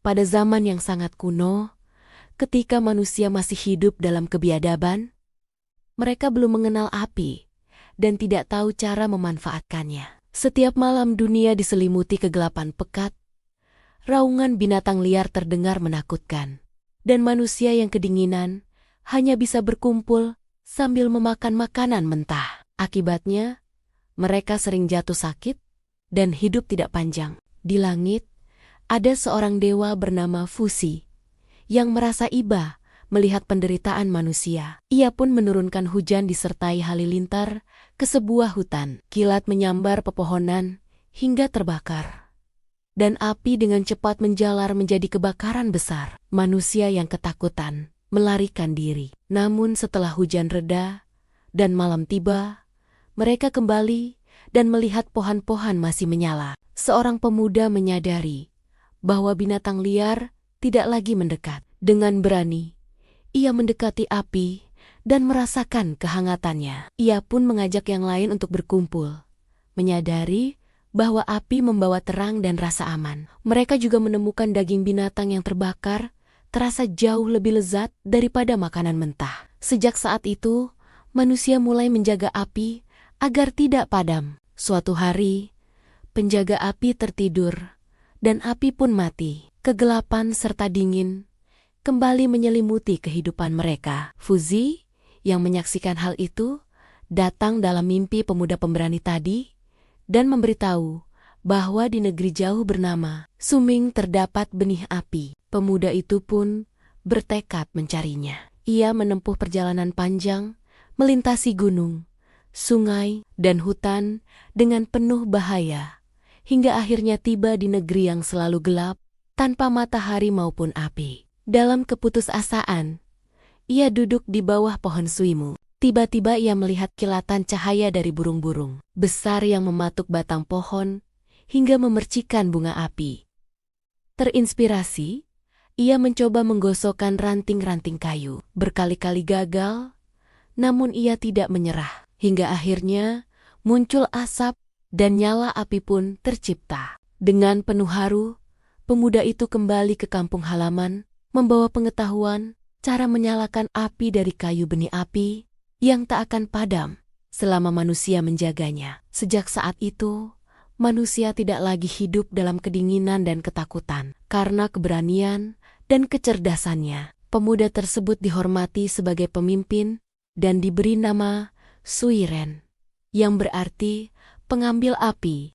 Pada zaman yang sangat kuno, ketika manusia masih hidup dalam kebiadaban, mereka belum mengenal api dan tidak tahu cara memanfaatkannya. Setiap malam dunia diselimuti kegelapan pekat, raungan binatang liar terdengar menakutkan, dan manusia yang kedinginan hanya bisa berkumpul sambil memakan makanan mentah. Akibatnya, mereka sering jatuh sakit dan hidup tidak panjang. Di langit, ada seorang dewa bernama Fusi yang merasa iba melihat penderitaan manusia. Ia pun menurunkan hujan disertai halilintar ke sebuah hutan. Kilat menyambar pepohonan hingga terbakar, dan api dengan cepat menjalar menjadi kebakaran besar. Manusia yang ketakutan melarikan diri. Namun setelah hujan reda dan malam tiba, mereka kembali dan melihat pohon-pohon masih menyala. Seorang pemuda menyadari bahwa binatang liar tidak lagi mendekat. Dengan berani, ia mendekati api dan merasakan kehangatannya. Ia pun mengajak yang lain untuk berkumpul, menyadari bahwa api membawa terang dan rasa aman. Mereka juga menemukan daging binatang yang terbakar terasa jauh lebih lezat daripada makanan mentah. Sejak saat itu, manusia mulai menjaga api agar tidak padam. Suatu hari, penjaga api tertidur, dan api pun mati. Kegelapan serta dingin kembali menyelimuti kehidupan mereka. Fuzi, yang menyaksikan hal itu, datang dalam mimpi pemuda pemberani tadi dan memberitahu bahwa di negeri jauh bernama Suming terdapat benih api. Pemuda itu pun bertekad mencarinya. Ia menempuh perjalanan panjang, melintasi gunung, sungai, dan hutan dengan penuh bahaya, hingga akhirnya tiba di negeri yang selalu gelap, tanpa matahari maupun api. Dalam keputusasaan, ia duduk di bawah pohon suimu. Tiba-tiba ia melihat kilatan cahaya dari burung-burung besar yang mematuk batang pohon hingga memercikan bunga api. Terinspirasi, ia mencoba menggosokkan ranting-ranting kayu. Berkali-kali gagal, namun ia tidak menyerah. Hingga akhirnya muncul asap dan nyala api pun tercipta. Dengan penuh haru, pemuda itu kembali ke kampung halaman, membawa pengetahuan cara menyalakan api dari kayu benih api yang tak akan padam selama manusia menjaganya. Sejak saat itu, manusia tidak lagi hidup dalam kedinginan dan ketakutan. Karena keberanian dan kecerdasannya, pemuda tersebut dihormati sebagai pemimpin dan diberi nama Suiren, yang berarti pengambil api.